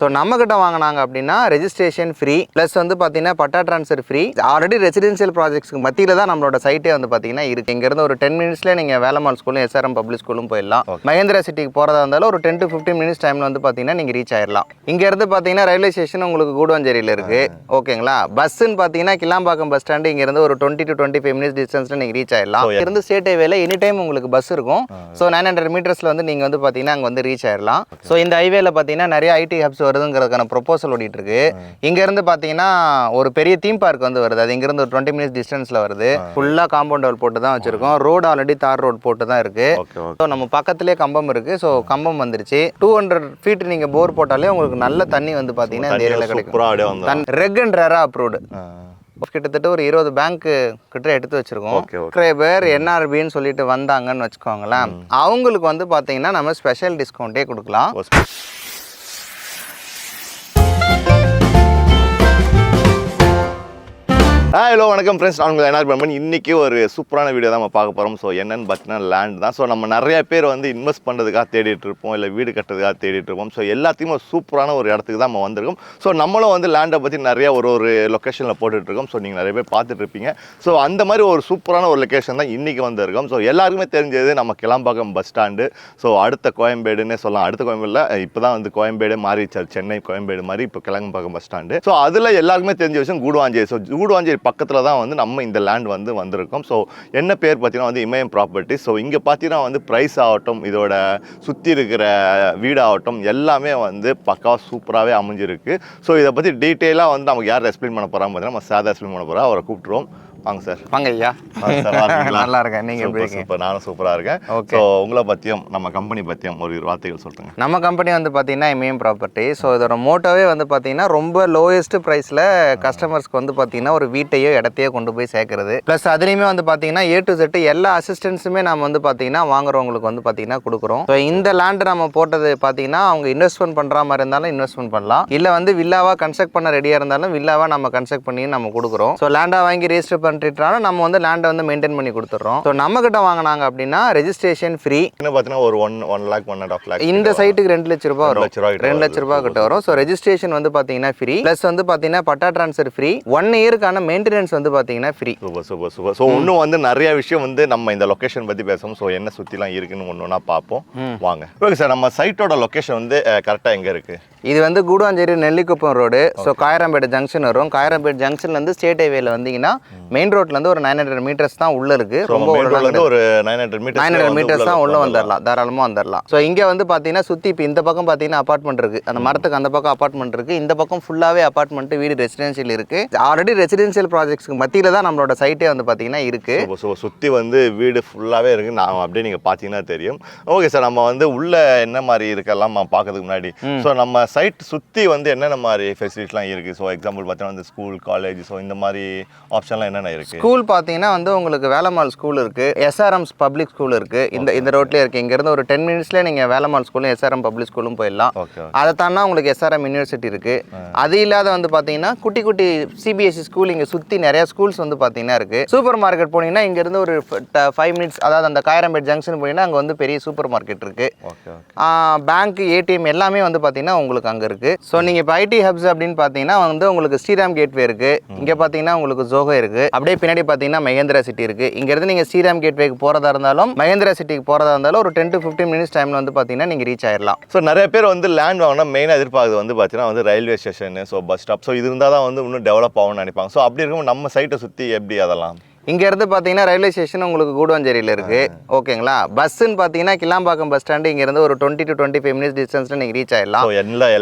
So நம்மக்கிட்ட வாங்கினாங்க அப்படின்னா ரெஜிஸ்ட்ரேஷன் ஃப்ரீ ப்ளஸ் வந்து பார்த்தீங்கன்னா பட்டா ட்ரான்ஸ்ஃபர் ஃப்ரீ. ஆல்ரெடி ரெசிடென்ஷியல் ப்ராஜெக்ட்ஸ்க்கு மத்தியில் தான் நம்மளோட சைட்டே வந்து பார்த்தீங்கன்னா இருக்குது. இங்கேருந்து ஒரு 10 மினிட்ஸ்லேயே நீங்கள் வேலம்மாள் ஸ்கூலும் SRM பப்ளிக் ஸ்கூலும் போயிடலாம். மகேந்திரா சிட்டிக்கு போகிறதா இருந்தாலும் ஒரு 10 to 15 மினிட்ஸ் டைமில் வந்து பார்த்தீங்கன்னா நீங்கள் ரீச் ஆயிடலாம். இங்கேருந்து பார்த்தீங்கன்னா ரயில்வே ஸ்டேஷன் உங்களுக்கு கூடுவாஞ்சேரியில் இருக்குது. ஓகேங்களா. பஸ்ஸுன்னு பார்த்தீங்கன்னா கிளாம்பாக்கம் பஸ் ஸ்டாண்டு இங்கேருந்து ஒரு 20 to 25 மினிட்ஸ் டிஸ்டன்ஸில் நீங்கள் ரீச் ஆயிடலாம். இங்கேருந்து ஸ்டேட் ஹைவேல எனி டைம் உங்களுக்கு பஸ் இருக்கும். ஸோ 900 மீட்டர்ஸில் வந்து நீங்கள் வந்து பார்த்தீங்கன்னா அங்கே வந்து ரீச் ஆயிடலாம். ஸோ இந்த ஹைவேல பார்த்தீங்கன்னா நிறைய ஐடி ஹப்ஸ் வருதுங்கிறதுக்கான ப்ரொபோசல் ஓடிட்டு இருக்கு. இங்கேருந்து பார்த்தீங்கன்னா ஒரு பெரிய தீம் பார்க் வந்து வருது. அது இங்கேருந்து ஒரு 20 மினிட்ஸ் டிஸ்டன்ஸில் வருது. ஃபுல்லாக காம்பவுண்ட் வால் போட்டு தான் வச்சிருக்கோம். ரோடு ஆல்ரெடி தார் ரோடு போட்டு தான் இருக்கு. ஸோ நம்ம பக்கத்துலேயே கம்பம் இருக்கு. ஸோ கம்பம் வந்துருச்சு. 200 ஃபீட் நீங்கள் போர் போட்டாலே உங்களுக்கு நல்ல தண்ணி வந்து பார்த்தீங்கன்னா இந்த ஏரியாவில் கிடைக்கும். ரெக் அண்ட் ரேரா அப்ரூவ்டு. கிட்டத்தட்ட ஒரு 20 பேங்க் கிட்ட எடுத்து வச்சிருக்கோம். சப்ஸ்கிரைபர் NRBன்னு சொல்லிட்டு வந்தாங்கன்னு வச்சுக்கோங்களேன், அவங்களுக்கு வந்து பார்த்தீங்கன்னா நம்ம ஸ்பெஷல் டிஸ்கவுண்ட்டே கொடுக்கலாம். ஹலோ வணக்கம் ஃப்ரெண்ட்ஸ், நான் உங்கள் NRB. இன்றைக்கி ஒரு சூப்பரான வீடியோ தான் நம்ம பார்க்க போகிறோம். ஸோ என்னென்னு பார்த்தீங்கன்னா லேண்ட் தான். ஸோ நம்ம நிறைய பேர் வந்து இன்வெஸ்ட் பண்ணுறதுக்காக தேடிட்டு இருப்போம், இல்லை வீடு கட்டுறதுக்காக தேடிட்டு இருப்போம். ஸோ எல்லாத்தையும் ஒரு சூப்பரான ஒரு இடத்துக்கு தான் நம்ம வந்திருக்கோம். ஸோ நம்மளும் வந்து லேண்டை பற்றி நிறைய ஒரு லொக்கேஷனில் போட்டுட்ருக்கோம். ஸோ நீங்கள் நிறைய பேர் பார்த்துட்டு இருப்பீங்க. ஸோ அந்த மாதிரி ஒரு சூப்பரான ஒரு லொக்கேஷன் தான் இன்றைக்கி வந்திருக்கோம். ஸோ எல்லாருக்குமே தெரிஞ்சது நம்ம கிளாம்பாக்கம் பஸ் ஸ்டாண்டு. ஸோ அடுத்த கோயம்பேடுன்னே சொல்லலாம். அடுத்த கோயம்பேடில் இப்போ தான் வந்து கோயம்பேடு மாறிச்சார். சென்னை கோயம்பேடு மாதிரி இப்போ கிளாம்பாக்கம் பஸ் ஸ்டாண்டு. ஸோ அதில் எல்லாருக்குமே தெரிஞ்ச விஷயம் கூடுவாஞ்சேரி. ஸோ கூடுவாஞ்சேரி பக்கத்தில் தான் வந்து நம்ம இந்த லேண்ட் வந்து வந்திருக்கோம். ஸோ என்ன பேர் பார்த்தீங்கன்னா வந்து இமயம் ப்ராப்பர்ட்டி. ஸோ இங்கே பார்த்தீங்கன்னா வந்து ப்ரைஸ் ஆகட்டும், இதோட சுற்றி இருக்கிற வீடாகட்டும் எல்லாமே வந்து பக்காவாக சூப்பராகவே அமைஞ்சிருக்கு. ஸோ இதை பற்றி டீட்டெயிலாக வந்து நமக்கு யார் எக்ஸ்பிளைன் பண்ண போகிறாங்க பார்த்தீங்கன்னா நம்ம சார் எக்ஸ்பிளைன் பண்ண போகிறோம். அவரை கூப்பிட்டுருவோம். வாங்க சார். வாங்க ஐயா. நல்லா இருக்கேன். நீங்கள் எப்படி இருக்கீங்க? இப்போ நானும் சூப்பராக இருக்கேன். ஓகே. ஸோ உங்களை பற்றியும் நம்ம கம்பெனி பற்றியும் ஒரு வார்த்தைகள் சொல்லுங்கள். நம்ம கம்பெனி வந்து பார்த்தீங்கன்னா இமயம் ப்ராப்பர்ட்டி. ஸோ இதோட மோட்டோவே வந்து பார்த்தீங்கன்னா ரொம்ப லோயஸ்ட் ப்ரைஸில் கஸ்டமர்ஸ்க்கு வந்து பார்த்தீங்கன்னா ஒரு வீட்டையோ இடத்தையோ கொண்டு போய் சேர்க்கறது. ப்ளஸ் அதுலேயுமே வந்து பார்த்தீங்கன்னா A to Z எல்லா அசிஸ்டன்ஸுமே நம்ம வந்து பார்த்தீங்கன்னா வாங்குறவங்களுக்கு வந்து பார்த்தீங்கன்னா கொடுக்குறோம். ஸோ இந்த லேண்டு நம்ம போட்டது பார்த்தீங்கன்னா அவங்க இன்வெஸ்ட்மெண்ட் பண்ணுற மாதிரி இருந்தாலும் இன்வெஸ்ட்மெண்ட் பண்ணலாம், இல்லை வந்து வில்லாவாக கன்ஸ்ட்ரக்ட் பண்ண ரெடியாக இருந்தாலும் வில்லாவாக நம்ம கன்ஸ்ட்ரக்ட் பண்ணி நம்ம கொடுக்குறோம். ஸோ லேண்டாக வாங்கி ரெஜிஸ்டர் பண்ணிட்டாலும் நம்ம வந்து லேண்டை வந்து மெயின்டைன் பண்ணி கொடுத்துறோம். ஸோ நம்ம கிட்ட வாங்கினாங்க அப்படின்னா ரெஜிஸ்ட்ரேஷன் ஃப்ரீ. பார்த்தீங்கன்னா ஒரு 1 lakh 1.5 lakh இந்த சைட்டுக்கு 2 லட்ச ரூபாய் வரும். 2 லட்ச ரூபாய் கிட்ட வரும். ஸோ ரெஜிஸ்ட்ரேஷன் வந்து பார்த்தீங்கன்னா ஃப்ரீ ப்ளஸ் வந்து பார்த்தீங்கன்னா பட்டா ட்ரான்ஸ்ஃபர் ஃப்ரீ. 1 இயருக்கான மெயின்டெனன்ஸ் வந்து பார்த்தீங்கன்னா ஃப்ரீ. சூப்பர். ஸோ இன்னும் வந்து நிறைய விஷயம் வந்து நம்ம இந்த லொக்கேஷன் பற்றி பேசுவோம். ஸோ என்ன சுற்றிலாம் இருக்குன்னு ஒன்றா பார்ப்போம். வாங்க. ஓகே சார், நம்ம சைட்டோட லொக்கேஷன் வந்து கரெக்டாக எங்கே இருக்குது? இது வந்து Guduvanchery Nellikuppam road. So Kayarambedu junction வரும். காயரம்பேடு ஜங்ஷன்லேருந்து ஸ்டேட் ஹைவேல வந்தீங்கன்னா மெயின் ரோட்லேருந்து ஒரு 900 மீட்டர்ஸ் தான் உள்ள இருக்கு. ரொம்ப ஒரு 900 மீட்டர்ஸ் தான் உள்ள வந்துடலாம், தாராளமாக வந்துடலாம். ஸோ இங்கே வந்து பார்த்தீங்கன்னா சுற்றி இப்போ இந்த பக்கம் பார்த்தீங்கன்னா அப்பார்ட்மெண்ட் இருக்குது. அந்த மரத்துக்கு அந்த பக்கம் அப்பார்ட்மெண்ட் இருக்குது. இந்த பக்கம் ஃபுல்லாகவே அப்பார்ட்மெண்ட், வீடு, ரெசிடென்ஷியல் இருக்குது. ஆல்ரெடி ரெசிடென்ஷியல் ப்ராஜெக்ட்ஸ்க்கு மத்தியில் தான் நம்மளோட சைட்டே வந்து பார்த்தீங்கன்னா இருக்குது. ஸோ சுற்றி வந்து வீடு ஃபுல்லாகவே இருக்குது. நான் அப்படியே நீங்கள் பார்த்தீங்கன்னா தெரியும். ஓகே சார், நம்ம வந்து உள்ள என்ன மாதிரி இருக்கலாம் பார்க்கறதுக்கு முன்னாடி ஸோ நம்ம சைட் சுற்றி வந்து என்னென்ன மாதிரி ஃபெசிலிட்டிலாம் இருக்குது? ஸோ எக்ஸாம்பிள் பார்த்தீங்கன்னா வந்து ஸ்கூல், காலேஜ், ஸோ இந்த மாதிரி ஆப்ஷன்லாம் என்னென்ன இருக்குது? ஸ்கூல் பார்த்தீங்கன்னா வந்து உங்களுக்கு வேலம்மாள் ஸ்கூல் இருக்குது, SRM பப்ளிக் ஸ்கூல் இருக்குது. இந்த ரோட்லேயே இருக்குது. இங்கேருந்து ஒரு 10 மினிட்ஸ்லேயே நீங்கள் வேலம்மாள் ஸ்கூலும் SRM பப்ளிக் ஸ்கூலும் போயிடலாம். அதை தாண்டா உங்களுக்கு SRM யூனிவர்சிட்டி இருக்குது. அது இல்லாத வந்து பார்த்தீங்கன்னா குட்டி குட்டி CBSE ஸ்கூல் இங்கே சுற்றி நிறைய ஸ்கூல்ஸ் வந்து பார்த்தீங்கன்னா இருக்குது. சூப்பர் மார்க்கெட் போனீங்கன்னா இங்கேருந்து ஒரு 5 மினிட்ஸ், அதாவது அந்த காயரம்பேட் ஜங்ஷன் போனீங்கன்னா அங்கே வந்து பெரிய சூப்பர் மார்க்கெட் இருக்குது. பேங்க், ATM எல்லாமே வந்து பார்த்தீங்கன்னா உங்களுக்கு அங்கே இருக்குது. ஸோ நீங்கள் இப்போ IT ஹப்ஸ் அப்படின்னு பார்த்தீங்கன்னா வந்து உங்களுக்கு ஸ்ரீராம் கேட்வே இருக்குது. இங்கே பார்த்தீங்கன்னா உங்களுக்கு ஜோகோ இருக்குது. அப்படியே பின்னாடி பார்த்தீங்கன்னா மகேந்திரா சிட்டி இருக்குது. இங்கேருந்து நீங்கள் ஸ்ரீராம் கேட்வேக்கு போகிறதா இருந்தாலும் மகேந்திரா சிட்டிக்கு போகிறதா இருந்தாலும் ஒரு 10 to 15 மினிட்ஸ் டைமில் வந்து பார்த்தீங்கன்னா நீங்கள் ரீச் ஆயிடலாம். ஸோ நிறைய பேர் வந்து லேண்ட் வாங்கினா மெயினாக எதிர்பார்க்குறது வந்து பார்த்தீங்கன்னா வந்து railway station, so bus stop, so இது இருந்தால் தான் வந்து இன்னும் டெவலப் ஆகும்னு நினைப்பாங்க. ஸோ அப்படி இருக்கும் நம்ம சைட்டை சுற்றி எப்படி அதெல்லாம்? இங்கேருந்து பார்த்தீங்கன்னா ரயில்வே ஸ்டேஷன் உங்களுக்கு கூடுவாஞ்சேரியில் இருக்குது. ஓகேங்களா. பஸ்ஸுன்னு பார்த்தீங்கன்னா கிளாம்பாக்கம் பஸ் ஸ்டாண்டு இங்கேருந்து ஒரு 20 to 25 மினிட்ஸ் டிஸ்டன்ஸில் நீங்கள் ரீச் ஆயிடலாம்.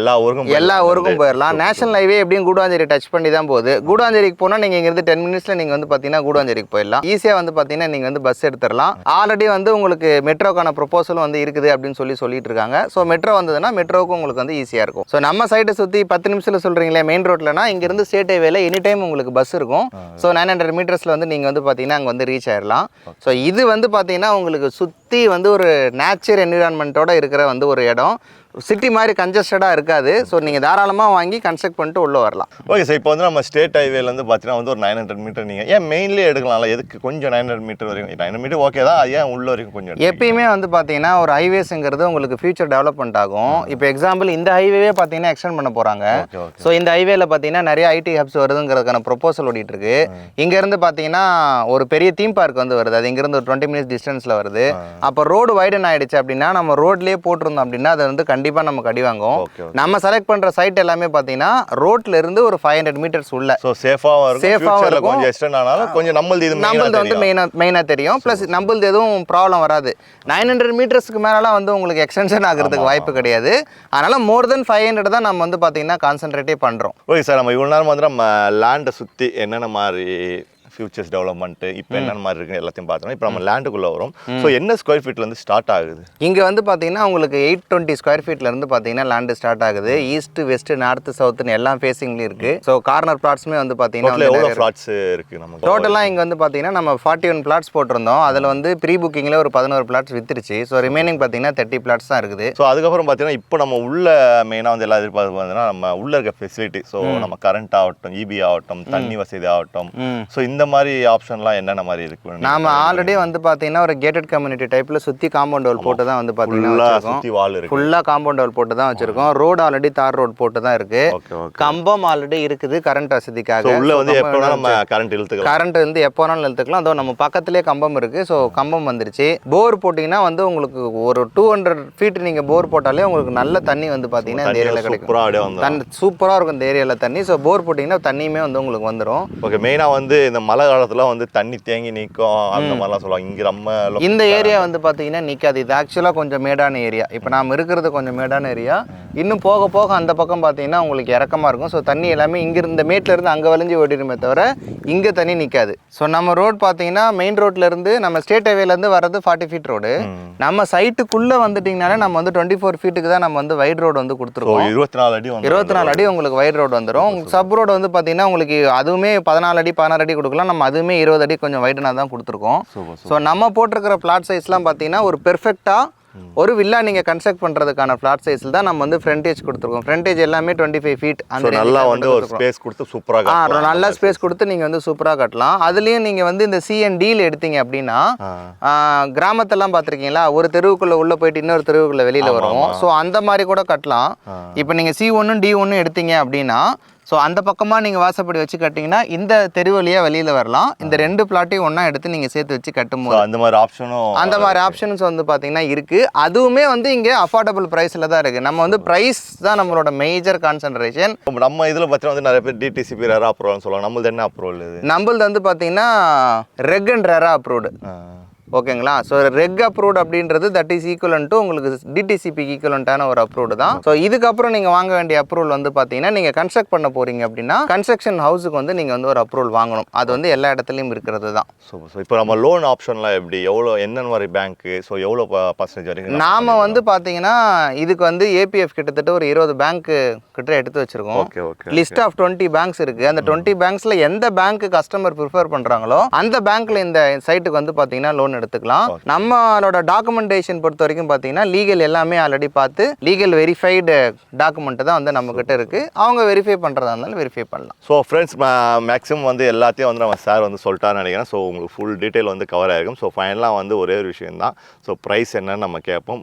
எல்லா ஊருக்கும் போயிடலாம். நேஷனல் ஹைவே எப்படியும் கூடுவாஞ்சேரி டச் பண்ணி தான் போகுது. கூடுவாஞ்சேரிக்கு போனால் நீங்கள் இங்கேருந்து 10 மினிட்ஸில் நீங்கள் வந்து பார்த்தீங்கன்னா கூடுவாஞ்சேரிக்கு போயிடலாம். ஈஸியாக வந்து பார்த்தீங்கன்னா நீங்கள் வந்து பஸ் எடுத்துடலாம். ஆல்ரெடி வந்து உங்களுக்கு மெட்ரோக்கான ப்ரொபோசலும் வந்து இருக்குது அப்படின்னு சொல்லிட்டு இருக்காங்க. ஸோ மெட்ரோ வந்ததுன்னா மெட்ரோவுக்கு உங்களுக்கு வந்து ஈஸியாக இருக்கும். ஸோ நம்ம சைட்டை சுற்றி 10 நிமிஷத்தில் சொல்கிறீங்களே மெயின் ரோட்லனா இங்கேருந்து ஸ்டேட் ஹைவேல எனி டைம் உங்களுக்கு பஸ் இருக்கும். ஸோ 900 மீட்டர்ஸில் வந்து நீங்கள் வந்து பார்த்தீங்கன்னா அங்கே வந்து ரீச் ஆயிடலாம். ஸோ இது வந்து பார்த்தீங்கன்னா உங்களுக்கு சுற்றி வந்து ஒரு நேச்சர் என்விரான்மெண்ட்டோட இருக்கிற வந்து ஒரு இடம். சிட்டி மாதிரி கன்ஜஸ்டடாக இருக்காது. ஸோ நீங்கள் தாராளமாக வாங்கி கன்ஸ்ட்ரக்ட் பண்ணிட்டு உள்ளே வரலாம். ஓகே சார், இப்போ வந்து நம்ம ஸ்டேட் ஹைவேலேருந்து பார்த்தீங்கன்னா வந்து ஒரு 900 மீட்டர் நீங்கள் ஏன் மெயின்லேயே எடுக்கலாம்ல, எதுக்கு கொஞ்சம் 900 மீட்டர் வரைக்கும்? 900 மீட்டர் ஓகே தான், அது ஏன் உள்ள வரைக்கும் கொஞ்சம்? எப்பயுமே வந்து பார்த்தீங்கன்னா ஒரு ஹைவேஸுங்கிறது உங்களுக்கு ஃபியூச்சர் டெவலப்மெண்ட் ஆகும். இப்போ எக்ஸாம்பிள் இந்த ஹைவேவே பார்த்தீங்கன்னா எக்ஸ்டெண்ட் பண்ண போகிறாங்க. ஸோ இந்த ஹைவேல பார்த்தீங்கன்னா நிறைய ஐடி ஹப்ஸ் வருதுங்கிறதுக்கான ப்ரொபோசல் ஓடிட்டு இருக்கு. இங்கேருந்து பார்த்தீங்கன்னா ஒரு பெரிய தீம் பார்க் வந்து வருது. அது இங்கேருந்து ஒரு 20 மினிட்ஸ் டிஸ்டன்ஸில் வருது. அப்போ ரோடு வைடன் ஆயிடுச்சு அப்படின்னா நம்ம ரோட்லேயே போட்டிருந்தோம் அப்படின்னா அது வந்து கண்டிப்பாக நமக்கு அடி வாங்கும். நம்ம செலக்ட் பண்ணுற சைட் எல்லாமே பார்த்தீங்கன்னா ரோட்ல இருந்து ஒரு 500 மீட்டர்ஸ் உள்ள. ஸோ சேஃபாகவும் இருக்கும், கொஞ்சம் எக்ஸ்டெண்ட் ஆனாலும் கொஞ்சம் நம்மளது வந்து மெயினாக தெரியும். ப்ளஸ் நம்மளது எதுவும் ப்ராப்ளம் வராது. 900 மீட்டர்ஸ்க்கு மேலாம் வந்து உங்களுக்கு எக்ஸ்டென்ஷன் ஆகிறதுக்கு வாய்ப்பு கிடையாது. அதனால மோர் தென் 500 தான் நம்ம வந்து பார்த்தீங்கன்னா கான்சென்ட்ரேட்டே பண்ணுறோம். ஓகே சார், நம்ம இவ்வளோ நேரம் வந்து நம்ம லேண்டை சுற்றி என்னென்ன மாதிரி ஃபியூச்சர்ஸ் டெவலப்மெண்ட்டு இப்போ என்னென்ன மாதிரி இருக்குன்னு எல்லாத்தையும் பார்த்தோம். இப்போ நம்ம லேண்டுக்குள்ளே வரும். ஸோ என்ன ஸ்கொயர் ஃபீட்லேருந்து ஸ்டார்ட் ஆகுது? இங்கே வந்து பார்த்தீங்கன்னா உங்களுக்கு 820 ஸ்கொயர் ஃபீட்லேருந்து பார்த்தீங்கன்னா லேண்டு ஸ்டார்ட் ஆகுது. ஈஸ்ட் வெஸ்ட் நார்த்து சவுத்துன்னு எல்லா ஃபேஸிங்லேயும் இருக்குது. ஸோ கார்னர் பிளாட்ஸுமே வந்து பார்த்தீங்கன்னா எவ்வளோ பிளாட்ஸ் இருக்குது நமக்கு டோட்டலாக? இங்கே வந்து பார்த்தீங்கன்னா நம்ம 41 பிளாட்ஸ் போட்டிருந்தோம். அதில் வந்து ப்ரீ புக்கிங்கில் ஒரு 11 பிளாட்ஸ் வித்துருச்சு. ஸோ ரிமைனிங் பார்த்தீங்கன்னா 30 பிளாட்ஸ் தான் இருக்குது. ஸோ அதுக்கப்புறம் பார்த்தீங்கன்னா இப்போ நம்ம உள்ள மெயினாக வந்து எல்லா எதிர்பார்த்து பார்த்தீங்கன்னா நம்ம உள்ள இருக்க ஃபெசிலிட்டி, ஸோ நம்ம கரண்ட் ஆகட்டும், இபி ஆகட்டும், தண்ணி வசதி ஆகட்டும், ஸோ இந்த மாதிரி ஆப்ஷன்லாம் என்னென்ன மாதிரி இருக்கு? நாம ஆல்ரெடி வந்து பார்த்தீங்கன்னா ஒரு கேட்டட் கம்யூனிட்டி டைப்பில் சுற்றி காம்பவுண்ட் வால் போட்டு தான் வந்து பார்த்தீங்கன்னா சுற்றி வால் இருக்கு. ஃபுல்லாக காம்பவுண்ட் வால் போட்டு தான் வச்சிருக்கோம். ரோடு ஆல்ரெடி தார் ரோடு போட்டு தான் இருக்கு. கம்பம் ஆல்ரெடி இருக்குது கரண்ட் வசதிக்காக. உள்ள வந்து எப்போ நம்ம கரண்ட் இழுத்துக்கலாம். கரண்ட் வந்து எப்போ வேணாலும் இழுத்துக்கலாம். அதோ நம்ம பக்கத்துலேயே கம்பம் இருக்கு. ஸோ கம்பம் வந்துருச்சு. போர் போட்டிங்கன்னா வந்து உங்களுக்கு ஒரு 200 ஃபீட் நீங்கள் போர் போட்டாலே உங்களுக்கு நல்ல தண்ணி வந்து பார்த்தீங்கன்னா இந்த ஏரியாவில் கிடைக்கும். சூப்பராக இருக்கும் இந்த ஏரியாவில் தண்ணி. ஸோ போர் போட்டிங்கன்னா தண்ணியுமே வந்து உங்களுக்கு வந்துடும். ஓகே, மெயினாக வந்து இந்த மழை காலத்தில் வந்து தண்ணி தேங்கி நிற்கும் அந்த மாதிரிலாம் சொல்லுவாங்க. இங்கே நம்ம இந்த ஏரியா வந்து பார்த்தீங்கன்னா நிற்காது. இது ஆக்சுவலாக கொஞ்சம் மேடான ஏரியா. இப்போ நாம் இருக்கிறது கொஞ்சம் மேடான ஏரியா. இன்னும் போக போக அந்த பக்கம் பார்த்தீங்கன்னா உங்களுக்கு இறக்கமாக இருக்கும். ஸோ தண்ணி எல்லாமே இங்கே இந்த மேட்லேருந்து அங்கே வளைஞ்சி ஓடிடுமே தவிர இங்கே தண்ணி நிற்காது. ஸோ நம்ம ரோட் பார்த்தீங்கன்னா மெயின் ரோட்லேருந்து நம்ம ஸ்டேட் ஹைவேலேருந்து வர்றது 40 ஃபீட் ரோடு. நம்ம சைட்டுக்குள்ளே வந்துட்டிங்கனாலே நம்ம வந்து 24 ஃபீட்டுக்கு தான் நம்ம வந்து வைட் ரோடு வந்து கொடுத்துருக்கோம். 24 அடி உங்களுக்கு வைட் ரோடு வந்துடும். சப் ரோடு வந்து பார்த்தீங்கன்னா உங்களுக்கு அதுவுமே 14 அடி 16 அடி கொடுக்கலாம். நம்ம அதுவுமே 20 அடி கொஞ்சம் வைடனாக தான் கொடுத்துருக்கோம். ஸோ நம்ம போட்டிருக்கிற பிளாட் சைஸ்லாம் பார்த்தீங்கன்னா ஒரு பெர்ஃபெக்டாக ஒரு வில்லா நீங்கள் கன்ஸ்ட்ரக்ட் பண்ணுறதுக்கான ஃப்ளாட் சைஸில் தான் நம்ம வந்து ஃப்ரண்டேஜ் கொடுத்துருக்கோம். ஃப்ரண்டேஜ் எல்லாமே 25 ஃபீட். அந்த நல்லா வந்து ஒரு ஸ்பேஸ் கொடுத்து சூப்பராக நல்லா ஸ்பேஸ் கொடுத்து நீங்கள் வந்து சூப்பராக கட்டலாம். அதுலேயும் நீங்கள் வந்து இந்த CNDயில் எடுத்தீங்க அப்படின்னா கிராமத்தெல்லாம் பார்த்துருக்கீங்களா, ஒரு தெருவுக்குள்ளே உள்ளே போயிட்டு இன்னொரு தெருவுக்குள்ளே வெளியில் வரும். ஸோ அந்த மாதிரி கூட கட்டலாம். இப்போ நீங்கள் C1 D1 எடுத்தீங்க அப்படின்னா ஸோ அந்த பக்கமாக நீங்கள் வாசப்படி வச்சு கட்டிங்கன்னா இந்த தெரு வழியாக வெளியில் வரலாம். இந்த 2 பிளாட்டையும் ஒன்றா எடுத்து நீங்கள் சேர்த்து வச்சு கட்டும்போது அந்த மாதிரி ஆப்ஷன்ஸ் வந்து பார்த்தீங்கன்னா இருக்குது. அதுவுமே வந்து இங்கே அஃபோர்டபுள் ப்ரைஸில் தான் இருக்குது. நம்ம வந்து ப்ரைஸ் தான் நம்மளோட மேஜர் கான்சன்ட்ரேஷன். நம்ம இதில் பார்த்தீங்கன்னா வந்து நிறைய பேர் DTCP ரேரா அப்ரூவல்னு சொல்லுவாங்க. நம்மளது என்ன அப்ரூவல்? நம்மளது வந்து பார்த்தீங்கன்னா ரெக் அண்ட் ரேரா அப்ரூவ்டு. ஓகேங்களா. ஸோ ரெக் அப்ரூவ்ட் அப்படின்றது தட் இஸ் ஈக்குவலன் டு உங்களுக்கு டிடிசிபிக்கு ஈக்குவலண்டான ஒரு அப்ரூவ்டு தான். ஸோ இதுக்கப்புறம் நீங்கள் வாங்க வேண்டிய அப்ரூவல் வந்து பார்த்தீங்கன்னா நீங்கள் கன்ஸ்ட்ரக்ட் பண்ண போகிறீங்க அப்படின்னா கன்ஸ்ட்ரக்ஷன் ஹவுஸுக்கு வந்து நீங்கள் வந்து ஒரு அப்ரூவல் வாங்கணும். அது வந்து எல்லா இடத்துலையும் இருக்கிறது தான். ஸோ இப்போ நம்ம லோன் ஆப்ஷன்லாம் எப்படி, எவ்வளோ என்னென்ன மாதிரி பேங்க்கு, ஸோ எவ்வளோ பர்சன்டேஜ் வரைக்கும் நாம் வந்து பார்த்தீங்கன்னா இதுக்கு வந்து APF கிட்டத்தட்ட ஒரு 20 பேங்க்கு கிட்ட எடுத்து வச்சிருக்கோம். லிஸ்ட் ஆஃப் 20 பேங்க்ஸ் இருக்குது. அந்த 20 பேங்க்ஸில் எந்த பேங்க்கு கஸ்டமர் ப்ரிஃபர் பண்ணுறாங்களோ அந்த பேங்க்கில் இந்த சைட்டுக்கு வந்து பார்த்தீங்கன்னா லோன் எடுத்துக்கலாம். நம்மளோட டாக்குமெண்டேஷன் பொறுத்த வரைக்கும் பார்த்தீங்கன்னா லீகல் எல்லாமே ஆல்ரெடி பார்த்து லீகல் வெரிஃபைடு டாக்குமெண்ட் தான் வந்து நம்ம கிட்ட இருக்கு. அவங்க வெரிஃபை பண்ணுறதா இருந்தாலும் வெரிஃபை பண்ணலாம். ஸோ ஃப்ரெண்ட்ஸ், மேக்ஸிமம் வந்து எல்லாத்தையும் வந்து நம்ம சார் வந்து சொல்லிட்டாருன்னு நினைக்கிறேன். ஸோ உங்களுக்கு ஃபுல் டீட்டெயில் வந்து கவர் ஆகிருக்கும். ஸோ ஃபைனலாக வந்து ஒரே ஒரு விஷயம் தான். ஸோ ப்ரைஸ் என்னன்னு நம்ம கேட்போம்.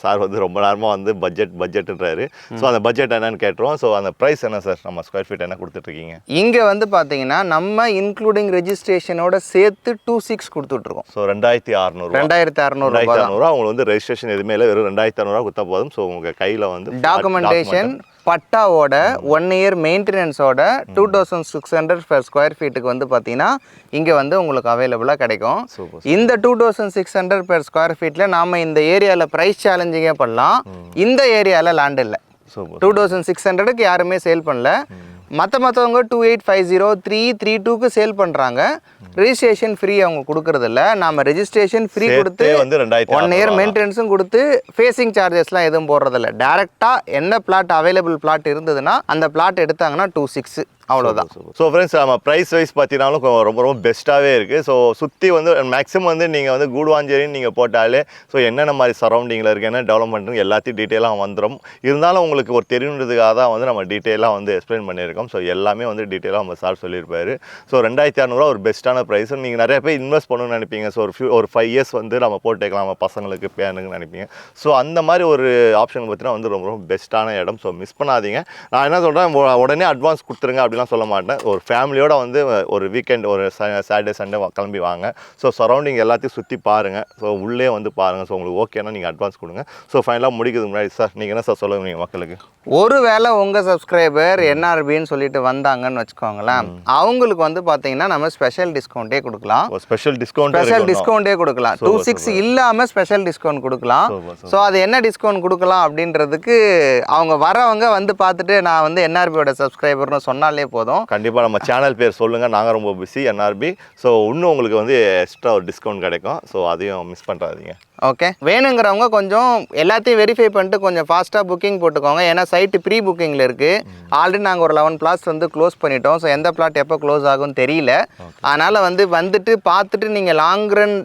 சார் வந்து ரொம்ப நேரமாக வந்து பட்ஜெட்டுன்றாரு. ஸோ அந்த பட்ஜெட் என்னன்னு கேட்டுருவோம். ஸோ அந்த ப்ரைஸ் என்ன சார், நம்ம ஸ்கொயர் ஃபீட் என்ன கொடுத்துட்ருக்கீங்க? இங்கே வந்து பார்த்தீங்கன்னா நம்ம இன்க்ளூடிங் ரெஜிஸ்ட்ரேஷனோட சேர்த்து 26 கொடுத்துட்ருக்கோம். ஸோ 2600 உங்களுக்கு வந்து ரெஜிஸ்ட்ரேஷன் எதுவுமே இல்லை, வெறும் 2600 கொடுத்தா போதும். ஸோ உங்கள் கையில் வந்து டாக்குமெண்டேஷன் பட்டாவோட 1 இயர் மெயின்டெனன்ஸோட 2600 per ஸ்கொயர் ஃபீட்டுக்கு வந்து பார்த்தீங்கன்னா இங்கே வந்து உங்களுக்கு அவைலபிளாக கிடைக்கும். இந்த 2600 per ஸ்கொயர் ஃபீட்டில் நாம் இந்த ஏரியாவில் ப்ரைஸ் சேலஞ்சிங்கே பண்ணலாம். இந்த ஏரியாவில் லேண்ட் இல்லை. 2600க்கு யாருமே சேல் பண்ணல. மற்றவங்க 2850 332க்கு சேல் பண்ணுறாங்க. ரெஜிஸ்ட்ரேஷன் ஃப்ரீ அவங்க கொடுக்கறதில்ல. நம்ம ரெஜிஸ்ட்ரேஷன் ஃப்ரீ கொடுத்து 1 இயர் மெயின்டெனன்ஸும் கொடுத்து ஃபேஸிங் சார்ஜஸ்லாம் எதுவும் போடுறதில்ல. டேரெக்டாக என்ன பிளாட் அவைலபிள் பிளாட் இருந்ததுன்னா அந்த பிளாட் எடுத்தாங்கன்னா 26. அவ்வளோதான். ஸோ ஃப்ரெண்ட்ஸ் நம்ம ப்ரைஸ் வைஸ் பார்த்தீங்கன்னாலும் ரொம்ப ரொம்ப பெஸ்ட்டாகவே இருக்குது. ஸோ சுற்றி வந்து மேக்ஸிமம் வந்து நீங்கள் வந்து கூடுவாஞ்சேரின்னு நீங்கள் போட்டாலே ஸோ என்னென்ன மாதிரி சரௌண்டிங்கில் இருக்குது, என்ன டெவலப்மெண்ட்டு எல்லாத்தையும் டீட்டெயிலாக வந்துடும். இருந்தாலும் உங்களுக்கு ஒரு தெரியுன்றதுக்காக தான் வந்து நம்ம டீட்டெயிலாக வந்து எக்ஸ்பிளைன் பண்ணியிருக்கோம். ஸோ எல்லாமே வந்து டீட்டெயிலாக நம்ம சார் சொல்லியிருப்பாரு. ஸோ 2600 ஒரு பெஸ்ட்டான ப்ரைஸ். நீங்கள் நிறைய பேர் இன்வெஸ்ட் பண்ணணும்னு நினைப்பீங்க. ஸோ ஒரு 5 இயர்ஸ் வந்து நம்ம போட்டுக்கலாம் நம்ம பசங்களுக்கு பேனுக்குன்னு நினைப்பீங்க. ஸோ அந்த மாதிரி ஒரு ஆப்ஷன் பார்த்தீங்கன்னா வந்து ரொம்ப ரொம்ப பெஸ்ட்டான இடம். ஸோ மிஸ் பண்ணாதீங்க. நான் என்ன சொல்கிறேன், உடனே அட்வான்ஸ் கொடுத்துருங்க அப்படிலாம் சொல்ல மாட்டேன். ஒரு ஃபேமிலியோட வந்து ஒரு வீக்கெண்ட் ஒரு சாட்டர்டே சண்டே கிளம்பி வாங்க. ஸோ சரௌண்டிங் எல்லாத்தையும் சுற்றி பாருங்கள். ஸோ உள்ளே வந்து பாருங்கள். ஸோ உங்களுக்கு ஓகேனா நீங்கள் அட்வான்ஸ் கொடுங்க. ஸோ ஃபைனலாக முடிக்கிறதுக்கு முன்னாடி சார் நீங்கள் என்ன சார் சொல்லுங்க நீங்கள் மக்களுக்கு? ஒருவேளை உங்கள் சப்ஸ்கிரைபர் என்ஆர்பின்னு சொல்லிட்டு வந்தாங்கன்னு வச்சுக்கோங்களேன், அவங்களுக்கு வந்து பார்த்தீங்கன்னா நம்ம ஸ்பெஷல் டிஸ்கவுண்ட்டே கொடுக்கலாம். ஸ்பெஷல் டிஸ்கவுண்ட்டே கொடுக்கலாம். 26 இல்லாமல் ஸ்பெஷல் டிஸ்கவுண்ட் கொடுக்கலாம். ஸோ அது என்ன டிஸ்கவுண்ட் கொடுக்கலாம் அப்படின்றதுக்கு அவங்க வரவங்க வந்து பார்த்துட்டு நான் வந்து என்ஆர்பியோட சப்ஸ்கிரைபர்னு சொன்னாலே போதும். கண்டிப்பாக நம்ம சேனல் பேர் சொல்லுங்கள். நாங்கள் ரொம்ப பிஸி என்ஆர்பி. ஸோ இன்னும் உங்களுக்கு வந்து எக்ஸ்ட்ரா ஒரு டிஸ்கவுண்ட் கிடைக்கும். ஸோ அதையும் மிஸ் பண்ணுறாதீங்க. ஓகே, வேணுங்கிறவங்க கொஞ்சம் எல்லாத்தையும் வெரிஃபை பண்ணிட்டு கொஞ்சம் ஃபாஸ்ட்டாக புக்கிங் போட்டுக்கோங்க. ஏன்னா சைட்டு ப்ரீ புக்கிங்கில் இருக்குது. ஆல்ரெடி நாங்கள் ஒரு 11 plots வந்து க்ளோஸ் பண்ணிட்டோம். ஸோ எந்த பிளாட் எப்போ க்ளோஸ் ஆகும்னு தெரியல. அதனால் வந்துட்டு பார்த்துட்டு நீங்கள் லாங் ரன்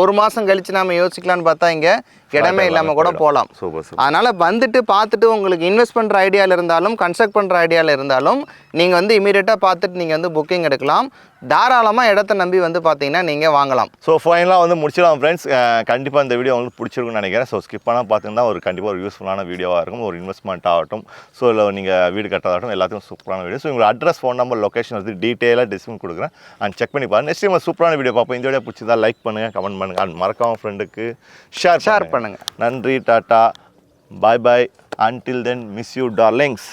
ஒரு மாதம் கழித்து நம்ம யோசிக்கலான்னு பார்த்தா இங்கே இடமே இல்லாமல் கூட போகலாம். அதனால் வந்துட்டு பார்த்துட்டு உங்களுக்கு இன்வெஸ்ட் பண்ணுற ஐடியாவில் இருந்தாலும் கன்ஸ்ட்ரக்ட் பண்ணுற ஐடியாவில் இருந்தாலும் நீங்கள் வந்து இமீடியட்டாக பார்த்துட்டு நீங்கள் வந்து புக்கிங் எடுக்கலாம். தாராளமாக இடத்த நம்பி வந்து பார்த்தீங்கன்னா நீங்கள் வாங்கலாம். ஸோ ஃபைனலாக வந்து முடிச்சிடலாம் ஃப்ரெண்ட்ஸ். கண்டிப்பாக இந்த வீடியோ உங்களுக்கு பிடிச்சிருக்குன்னு நினைக்கிறேன். ஸோ ஸ்கிப் பண்ணால் பார்த்தீங்கன்னா ஒரு கண்டிப்பாக ஒரு யூஸ்ஃபுல்லான வீடியோவாக இருக்கும். ஒரு இன்வெஸ்ட்மெண்ட் ஆகட்டும், ஸோ இல்லை நீங்கள் வீடு கட்டதாகட்டும், எல்லாத்தையும் சூப்பரான வீடியோ. ஸோ உங்களுக்கு அட்ரஸ், ஃபோன் நம்பர், லொக்கேஷன் வந்து டீட்டெயிலாக டிஸ்கிரிப்ஷன் கொடுக்குறேன். அண்ட் செக் பண்ணி பாருங்கள். நெக்ஸ்ட் டைம் சூப்பரான வீடியோ பார்ப்போம். இந்த வீடியோ பிடிச்சதா லைக் பண்ணுங்கள், கமெண்ட் பண்ணுங்கள், அண்ட் மறக்காம ஃப்ரெண்டுக்கு ஷேர் பண்ணுங்கள். நன்றி, tata, bye bye. Until then, miss you darlings.